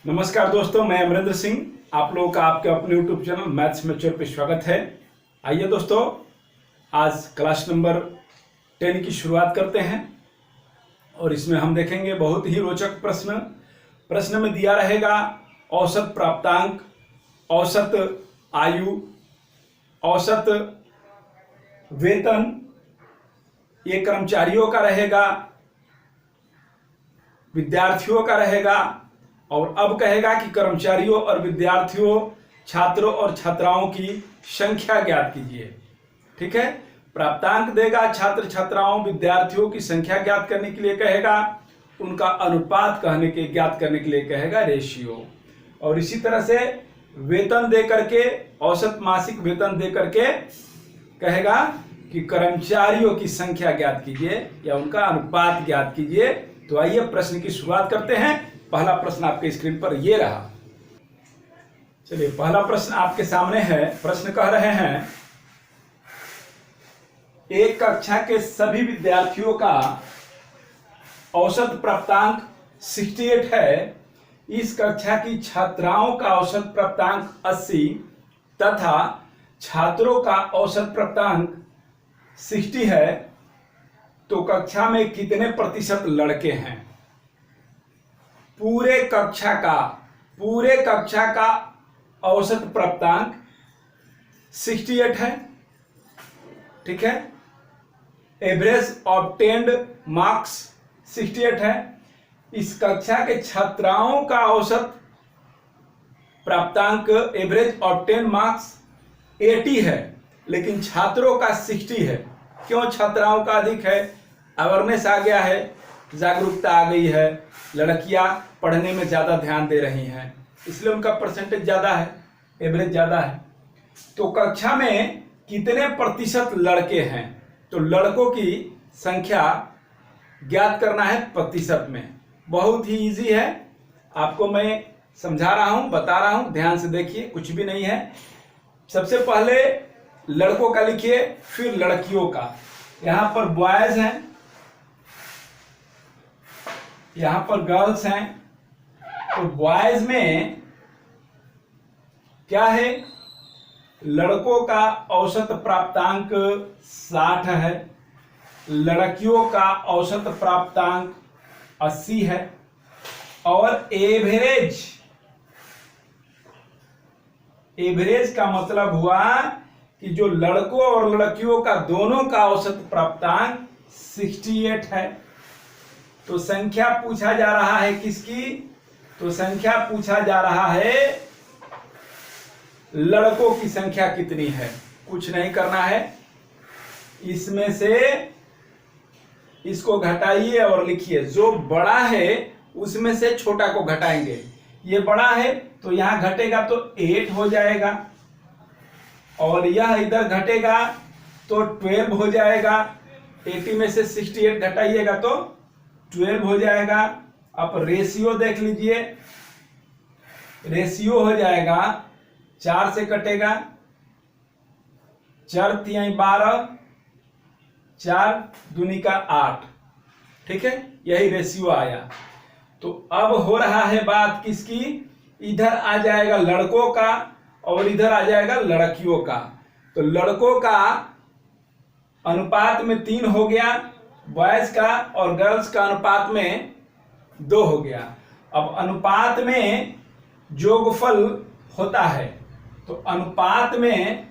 नमस्कार दोस्तों, मैं अमरेंद्र सिंह। आप लोगों का आपके अपने यूट्यूब चैनल मैथ्स मैच्योर पे स्वागत है। आइए दोस्तों, आज क्लास नंबर 10 की शुरुआत करते हैं और इसमें हम देखेंगे बहुत ही रोचक प्रश्न में दिया रहेगा औसत प्राप्तांक, औसत आयु, औसत वेतन, ये कर्मचारियों का रहेगा, विद्यार्थियों का रहेगा और अब कहेगा कि कर्मचारियों और विद्यार्थियों, छात्रों और छात्राओं की संख्या ज्ञात कीजिए। ठीक है, प्राप्तांक देगा, छात्र छात्राओं विद्यार्थियों की संख्या ज्ञात करने के लिए कहेगा, उनका अनुपात ज्ञात करने के लिए कहेगा रेशियो, और इसी तरह से वेतन दे करके, औसत मासिक वेतन दे करके कहेगा कि कर्मचारियों की संख्या ज्ञात कीजिए या उनका अनुपात ज्ञात कीजिए। तो आइए प्रश्न की शुरुआत करते हैं। पहला प्रश्न आपके स्क्रीन पर ये रहा। चलिए, पहला प्रश्न आपके सामने है। प्रश्न कह रहे हैं, एक कक्षा के सभी विद्यार्थियों का औसत प्राप्तांक 68 है। इस कक्षा की छात्राओं का औसत प्राप्तांक 80 तथा छात्रों का औसत प्राप्तांक 60 है। तो कक्षा में कितने प्रतिशत लड़के हैं? पूरे कक्षा का औसत प्राप्तांक 68 है। ठीक है, एवरेज ऑब्टेन्ड मार्क्स 68 है। इस कक्षा के छात्राओं का औसत प्राप्तांक, एवरेज ऑब्टेन्ड मार्क्स 80 है, लेकिन छात्रों का 60 है। क्यों छात्राओं का अधिक है? अवेयरनेस आ गया है, जागरूकता आ गई है, लड़कियां पढ़ने में ज्यादा ध्यान दे रही हैं, इसलिए उनका परसेंटेज ज्यादा है, एवरेज ज्यादा है। तो कक्षा में कितने प्रतिशत लड़के हैं? तो लड़कों की संख्या ज्ञात करना है प्रतिशत में। बहुत ही इजी है, आपको मैं समझा रहा हूं, बता रहा हूं, ध्यान से देखिए, कुछ भी नहीं है। सबसे पहले लड़कों का लिखिए, फिर लड़कियों का। यहां पर बॉयज हैं, यहां पर गर्ल्स हैं। तो बॉयज में क्या है? लड़कों का औसत प्राप्तांक 60 है, लड़कियों का औसत प्राप्तांक 80 है, और एवरेज का मतलब हुआ कि जो लड़कों और लड़कियों का दोनों का औसत प्राप्तांक 68 है। तो संख्या पूछा जा रहा है किसकी? तो संख्या पूछा जा रहा है लड़कों की संख्या कितनी है। कुछ नहीं करना है, इसमें से इसको घटाइए और लिखिए। जो बड़ा है उसमें से छोटा को घटाएंगे। ये बड़ा है तो यहां घटेगा तो 8 हो जाएगा, और यह इधर घटेगा तो 12 हो जाएगा। 80 में से 68 घटाइएगा तो 12 हो जाएगा। अब रेशियो देख लीजिए, रेशियो हो जाएगा 4 से कटेगा, 4 तिहाई 12, 4 दूनी का 8। ठीक है, यही रेशियो आया। तो अब हो रहा है बात किसकी? इधर आ जाएगा लड़कों का और इधर आ जाएगा लड़कियों का। तो लड़कों का अनुपात में 3 हो गया, बॉयज का और गर्ल्स का अनुपात में 2 हो गया। अब अनुपात में योगफल होता है, तो अनुपात में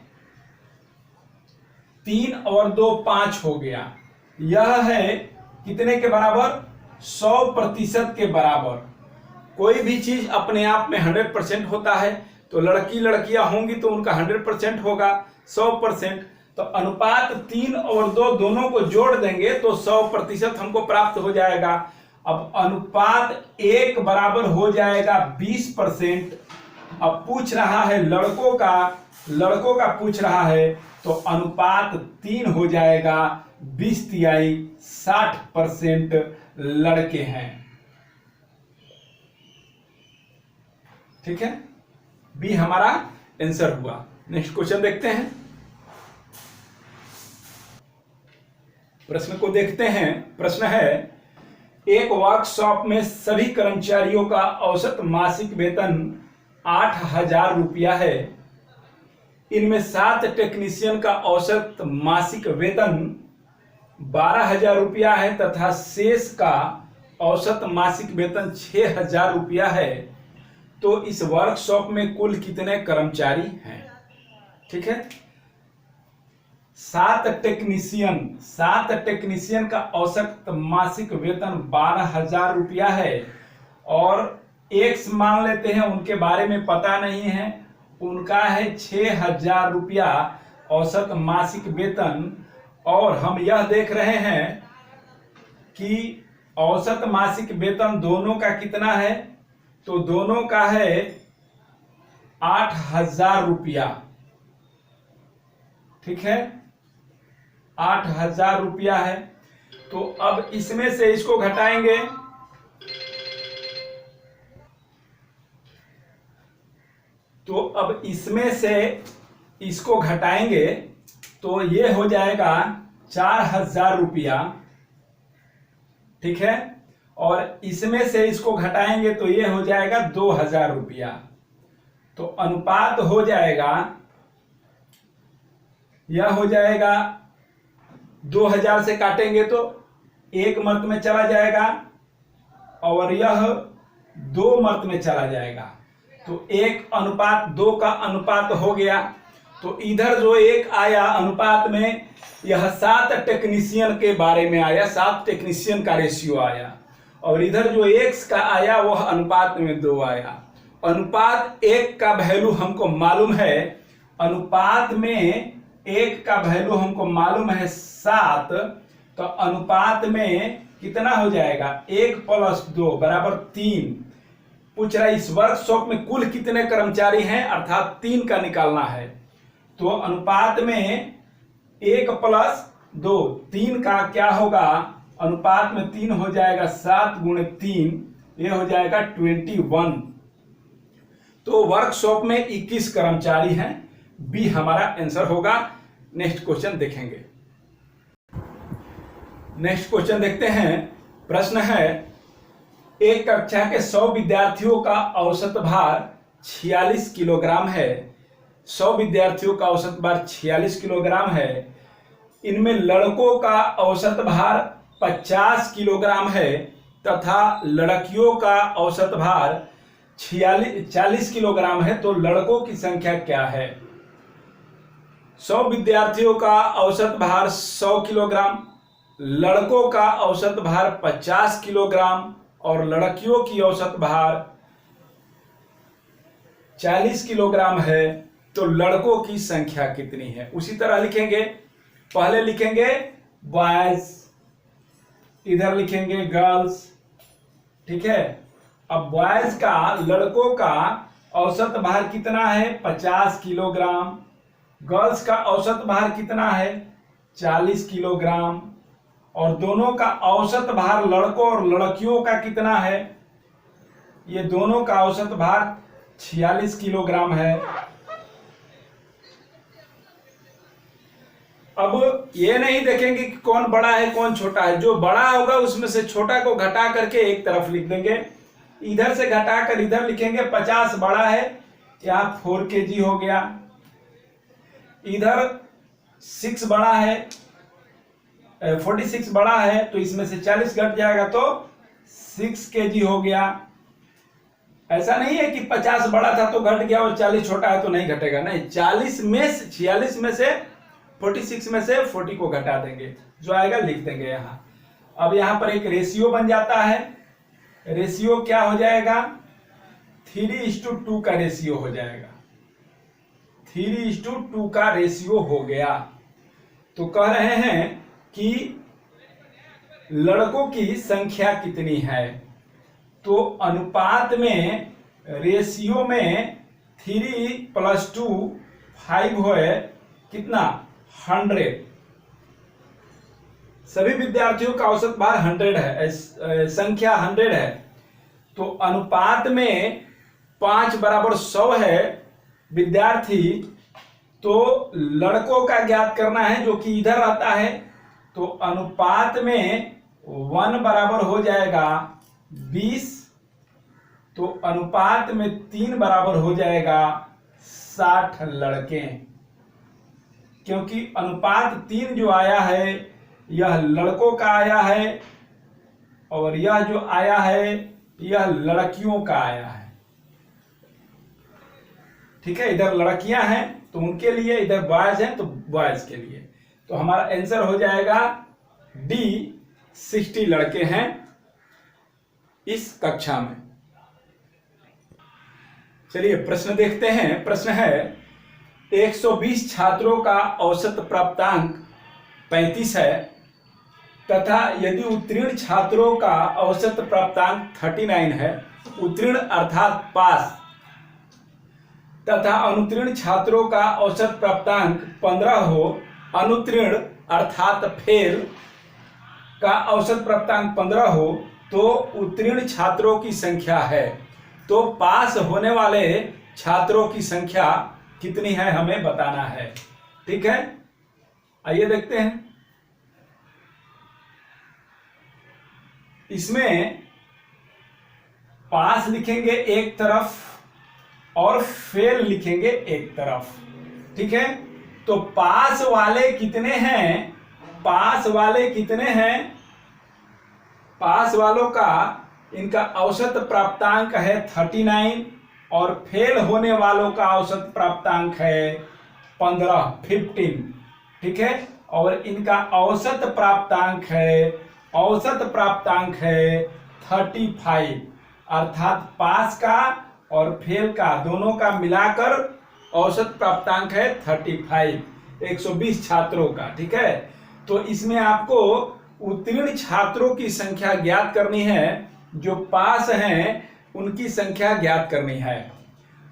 3 और 2 5 हो गया। यह है कितने के बराबर? 100% के बराबर। कोई भी चीज अपने आप में 100% होता है, तो लड़कियां होंगी तो उनका 100% होगा, 100%। तो अनुपात 3 और 2 दोनों को जोड़ देंगे तो 100% हमको प्राप्त हो जाएगा। अब अनुपात 1 बराबर हो जाएगा 20%। अब पूछ रहा है लड़कों का पूछ रहा है, तो अनुपात 3 हो जाएगा, 20 तिहाई 60% लड़के हैं। ठीक है, बी हमारा आंसर हुआ। नेक्स्ट क्वेश्चन देखते हैं। प्रश्न को देखते हैं। प्रश्न है, एक वर्कशॉप में सभी कर्मचारियों का औसत मासिक वेतन 8,000 रुपया है। इनमें 7 टेक्नीशियन का औसत मासिक वेतन 12,000 रुपया है तथा शेष का औसत मासिक वेतन 6,000 रुपया है। तो इस वर्कशॉप में कुल कितने कर्मचारी हैं? ठीक है, 7 टेक्नीशियन का औसत मासिक वेतन 12,000 रुपया है और एक मान लेते हैं, उनके बारे में पता नहीं है, उनका है 6,000 रुपया औसत मासिक वेतन। और हम यह देख रहे हैं कि औसत मासिक वेतन दोनों का कितना है, तो दोनों का है 8,000 रुपया। ठीक है, 8,000 रुपया है। तो अब इसमें से इसको घटाएंगे, तो अब इसमें से इसको घटाएंगे तो ये हो जाएगा 4,000 रुपया। ठीक है, और इसमें से इसको घटाएंगे तो ये हो जाएगा 2,000 रुपया। तो अनुपात हो जाएगा, यह हो जाएगा 2,000 से काटेंगे तो 1 मर्त में चला जाएगा और यह 2 मर्त में चला जाएगा। तो 1:2 का अनुपात हो गया। तो इधर जो 1 आया अनुपात में, यह 7 टेक्नीशियन के बारे में आया, 7 टेक्नीशियन का रेशियो आया। और इधर जो 1 का आया वह अनुपात में 2 आया। अनुपात 1 का वैल्यू हमको मालूम है, अनुपात में 1 का वैल्यू हमको मालूम है 7। तो अनुपात में कितना हो जाएगा, 1 + 2 = 3। पूछ रहा है इस वर्कशॉप में कुल कितने कर्मचारी हैं, अर्थात 3 का निकालना है। तो अनुपात में 1 + 2, 3 का क्या होगा, अनुपात में 3 हो जाएगा, 7 × 3, ये हो जाएगा 21। तो वर्कशॉप में 21 कर्मचारी हैं। बी हमारा आंसर होगा। नेक्स्ट क्वेश्चन देखेंगे। नेक्स्ट क्वेश्चन देखते हैं। प्रश्न है, एक कक्षा के 100 विद्यार्थियों का औसत भार 46 किलोग्राम है। 100 विद्यार्थियों का औसत भार 46 किलोग्राम है। इनमें लड़कों का औसत भार 50 किलोग्राम है तथा लड़कियों का औसत भार 40 किलोग्राम है। तो लड़कों की संख्या क्या है? 100 विद्यार्थियों का औसत भार 100 किलोग्राम, लड़कों का औसत भार 50 किलोग्राम और लड़कियों की औसत भार 40 किलोग्राम है। तो लड़कों की संख्या कितनी है? उसी तरह लिखेंगे, पहले लिखेंगे बॉयज, इधर लिखेंगे गर्ल्स। ठीक है, अब बॉयज का, लड़कों का औसत भार कितना है, 50 किलोग्राम। गर्ल्स का औसत भार कितना है, 40 किलोग्राम। और दोनों का औसत भार लड़कों और लड़कियों का कितना है, ये दोनों का औसत भार 46 किलोग्राम है। अब ये नहीं देखेंगे कि कौन बड़ा है कौन छोटा है, जो बड़ा होगा उसमें से छोटा को घटा करके एक तरफ लिख देंगे, इधर से घटा कर इधर लिखेंगे। 50 बड़ा है, यहाँ 4 kg हो गया। इधर 6 बड़ा है, 46 बड़ा है, तो इसमें से 40 घट जाएगा तो 6 kg हो गया। ऐसा नहीं है कि 50 बड़ा था तो घट गया और 40 छोटा है तो नहीं घटेगा, नहीं। 46 में से 46 में से 40 को घटा देंगे, जो आएगा लिख देंगे यहाँ। अब यहाँ पर एक रेशियो बन जाता है। रेशियो क्या हो जाएगा, 3:2 का रेशियो हो जाएगा। 3:2 का रेशियो हो गया। तो कह रहे हैं कि लड़कों की संख्या कितनी है, तो अनुपात में रेशियो में 3 + 2 5 है, कितना, 100। सभी विद्यार्थियों का औसत भार 100 है, संख्या 100 है। तो अनुपात में 5 = 100 है विद्यार्थी। तो लड़कों का ज्ञात करना है जो कि इधर आता है। तो अनुपात में 1 बराबर हो जाएगा 20, तो अनुपात में 3 बराबर हो जाएगा 60 लड़के, क्योंकि अनुपात 3 जो आया है यह लड़कों का आया है और यह जो आया है यह लड़कियों का आया है। ठीक है, इधर लड़कियां हैं तो उनके लिए, इधर बॉयज हैं तो बॉयज के लिए। तो हमारा आंसर हो जाएगा डी, 60 लड़के हैं इस कक्षा में। चलिए प्रश्न देखते हैं। प्रश्न है 120 छात्रों का औसत प्राप्तांक 35 है तथा यदि उत्तीर्ण छात्रों का औसत प्राप्तांक 39 है, उत्तीर्ण अर्थात पास, तथा अनुत्तीर्ण छात्रों का औसत प्राप्तांक 15 हो, अनुत्तीर्ण अर्थात फेल का औसत प्राप्तांक 15 हो, तो उत्तीर्ण छात्रों की संख्या है। तो पास होने वाले छात्रों की संख्या कितनी है हमें बताना है। ठीक है, आइए देखते हैं। इसमें पास लिखेंगे एक तरफ और फेल लिखेंगे एक तरफ। ठीक है, तो पास वाले कितने हैं, पास वाले कितने हैं, पास वालों का इनका औसत प्राप्तांक है 39 और फेल होने वालों का औसत प्राप्तांक है 15। ठीक है, और इनका औसत प्राप्तांक है 35, अर्थात पास का और फेल का दोनों का मिलाकर औसत प्राप्तांक है 35, 120 छात्रों का। ठीक है, तो इसमें आपको उत्तीर्ण छात्रों की संख्या ज्ञात करनी है, जो पास हैं उनकी संख्या ज्ञात करनी है।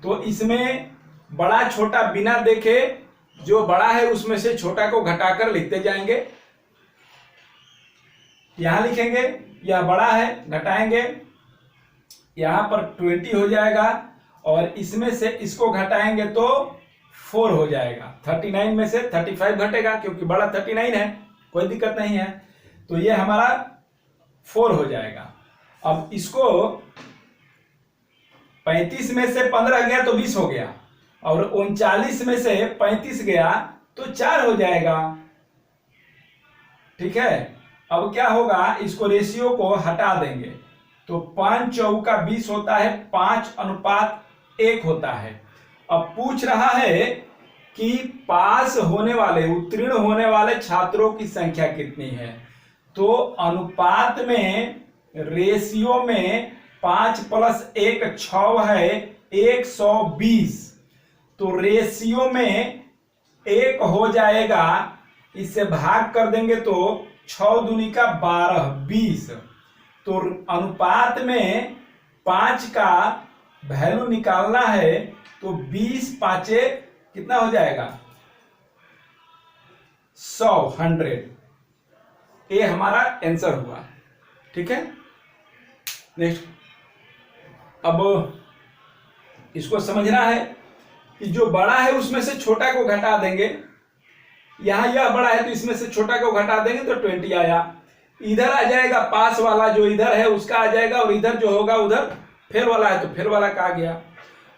तो इसमें बड़ा छोटा बिना देखे, जो बड़ा है उसमें से छोटा को घटाकर लिखते जाएंगे। यहां लिखेंगे यह बड़ा है, घटाएंगे, यहां पर 20 हो जाएगा और इसमें से इसको घटाएंगे तो 4 हो जाएगा। 39 में से 35 घटेगा क्योंकि बड़ा 39 है, कोई दिक्कत नहीं है। तो ये हमारा 4 हो जाएगा। अब इसको 35 में से 15 गया तो 20 हो गया और 39 में से 35 गया तो 4 हो जाएगा। ठीक है, अब क्या होगा, इसको रेशियो को हटा देंगे तो 5 चौका 20 होता है, 5:1 होता है। अब पूछ रहा है कि पास होने वाले, उत्तीर्ण होने वाले छात्रों की संख्या कितनी है। तो अनुपात में, रेशियो में 5 + 1 6 है, 120। तो रेशियो में 1 हो जाएगा, इससे भाग कर देंगे तो 6 दूनी का 12, 20। तो अनुपात में 5 का वैल्यू निकालना है तो 20 5 कितना हो जाएगा, 100। ये हमारा आंसर हुआ। ठीक है, नेक्स्ट। अब इसको समझना है कि जो बड़ा है उसमें से छोटा को घटा देंगे। यहां यह बड़ा है तो इसमें से छोटा को घटा देंगे तो 20 आया। इधर आ जाएगा पास वाला, जो इधर है उसका आ जाएगा, और इधर जो होगा उधर फेल वाला है तो फेल वाला का आ गया।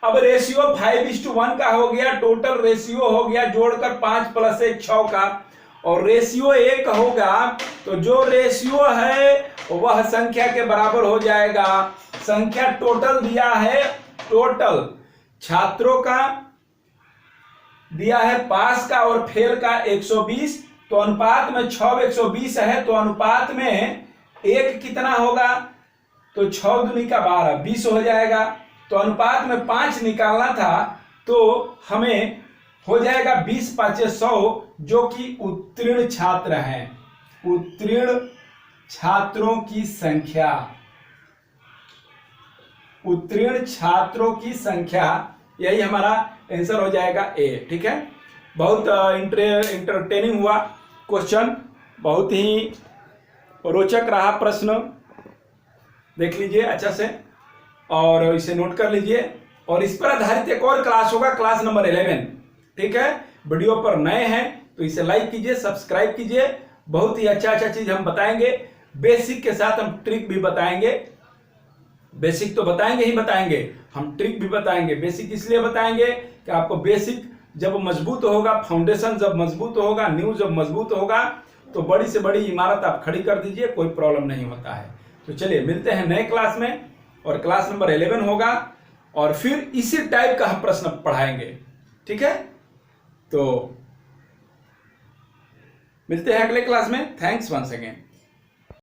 अब रेशियो 5:1 का हो गया, टोटल रेशियो हो गया जोड़कर 5 + 1 6 का, और रेशियो 1 होगा तो जो रेशियो है वह संख्या के बराबर हो जाएगा। संख्या टोटल दिया है, टोटल छात्रों का दिया है, पास का और फेल का 120। तो अनुपात में 6:120 है, तो अनुपात में 1 कितना होगा, तो 6 दूनी का 12, 20 हो जाएगा। तो अनुपात में 5 निकालना था तो हमें हो जाएगा 20 5 100, जो कि उत्तीर्ण छात्र हैं। उत्तीर्ण छात्रों की संख्या, उत्तीर्ण छात्रों की संख्या, यही हमारा आंसर हो जाएगा ए। ठीक है, बहुत इंटरटेनिंग हुआ क्वेश्चन, बहुत ही रोचक रहा प्रश्न। देख लीजिए अच्छा से और इसे नोट कर लीजिए, और इस पर आधारित एक और क्लास होगा, क्लास नंबर 11। ठीक है, वीडियो पर नए हैं तो इसे लाइक कीजिए, सब्सक्राइब कीजिए, बहुत ही अच्छा चीज हम बताएंगे। बेसिक के साथ हम ट्रिक भी बताएंगे। बेसिक तो बताएंगे ही बताएंगे, हम ट्रिक भी बताएंगे। बेसिक इसलिए बताएंगे कि आपको बेसिक जब मजबूत होगा, फाउंडेशन जब मजबूत होगा, नींव जब मजबूत होगा, तो बड़ी से बड़ी इमारत आप खड़ी कर दीजिए, कोई प्रॉब्लम नहीं होता है। तो चलिए मिलते हैं नए क्लास में, और क्लास नंबर 11 होगा, और फिर इसी टाइप का हम प्रश्न पढ़ाएंगे। ठीक है, तो मिलते हैं अगले क्लास में। Thanks once again.